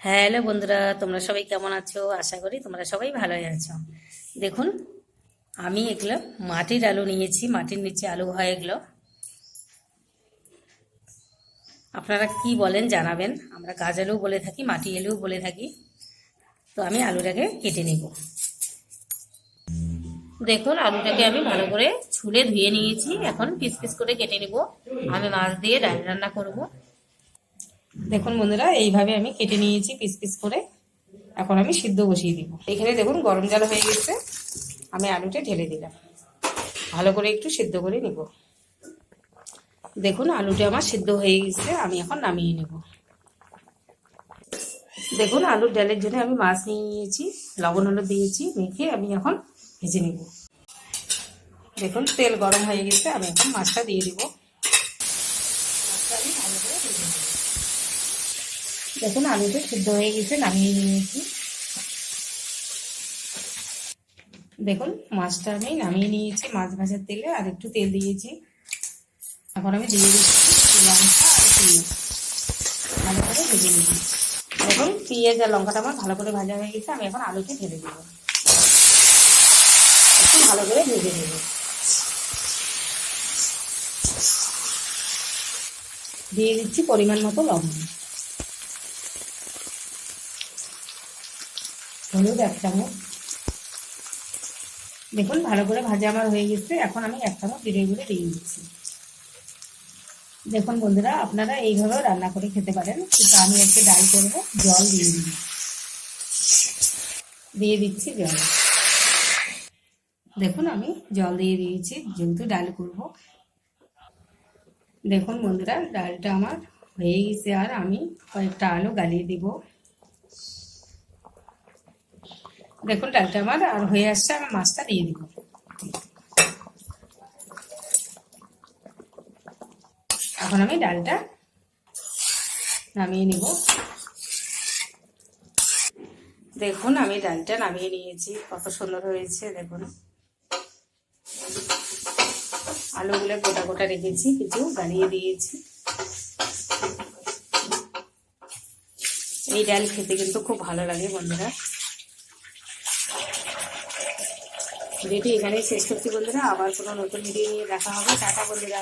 Hello বন্ধুরা, তোমরা সবাই কেমন আছো? আশা করি তোমরা সবাই ভালোই আছো। দেখুন, আমি এগুলো মাটির আলু নিয়েছি, মাটির নিচে আলু হয় এগুলো। আপনারা কি বলেন জানাবেন। আমরা গাছ আলু বলে থাকি, মাটি আলু বলে থাকি। তো আমি আলুটাকে কেটে নেব। দেখুন, আলুটাকে আমি ভালো করে ছুলে ধুয়ে নিয়েছি। এখন পিস পিস করে কেটে নেব। আমি মাছ দিয়ে ডাল রান্না করব। দেখুন বন্ধুরা, এইভাবে আমি কেটে নিয়েছি পিস পিস করে। এখন আমি সিদ্ধ বসিয়ে দিব। এখানে দেখুন গরম জল হয়ে গেছে, আমি আলুটা ঢেলে দিলাম। ভালো করে একটু সিদ্ধ করে নিব। দেখুন আলুটা আমার সিদ্ধ হয়ে গেছে, আমি এখন নামিয়ে নেব। দেখুন আলুর ডালের জন্য আমি মাছ নিয়ে নিয়েছি, লবণ হলুদ দিয়েছি, মেখে আমি এখন ভেজে নেব। দেখুন তেল গরম হয়ে গেছে, আমি এখন মাছটা দিয়ে দিব। মাছটা আমি ভালো করে ভেজে নেব। দেখুন আলুটা সিদ্ধ হয়ে গেছে, নামিয়ে নিয়েছি। দেখুন মাছটা আমি নামিয়ে নিয়েছি মাছ ভাজার তেলে, আর একটু তেল দিয়েছি। এখন আমি দিয়ে দিচ্ছি লঙ্কা আর পেঁয়াজ, ভালো করে ভেজে নিচ্ছি। দেখুন পেঁয়াজ আর লঙ্কাটা আমার ভালো করে ভাজা হয়ে গেছে, আমি এখন আলুটা ঢেলে দেবো। একটু ভালো করে ভেজে নেব। দিয়ে দিচ্ছি পরিমাণ মতো লবণ, হলুদ 1 চামচ। দেখুন ভালো করে ভাজা আমার হয়ে গেছে, এখন আমি 1 চামচ জিরে গুঁড়ো দিয়ে দিচ্ছি। দেখুন বন্ধুরা, আপনারা এইভাবেও রান্না করে খেতে পারেন, কিন্তু আমি একটু ডাল করবো, জল দিয়ে দিই। দিয়ে দিচ্ছি জল। দেখুন আমি জল দিয়ে দিয়েছি, যেহেতু ডাল করব। দেখুন বন্ধুরা, ডালটা আমার হয়ে গেছে, আর আমি কয়েকটা আলু গালিয়ে দিব। দেখুন ডালটা আমার আর হয়ে আসছে, আমি মাছটা দিয়ে দিব। এখন আমি ডালটা নামিয়ে নিব। দেখুন আমি ডালটা নামিয়ে নিয়েছি, কত সুন্দর হয়েছে। দেখুন আলুগুলো গোটা গোটা রেখেছি, কিছু গালিয়ে দিয়েছি। এই ডাল খেতে কিন্তু খুব ভালো লাগে বন্ধুরা। ভিডিওটি এখানেই শেষ করছি বন্ধুরা, আবার কোনো নতুন ভিডিও নিয়ে দেখা হবে। টাটা বন্ধুরা।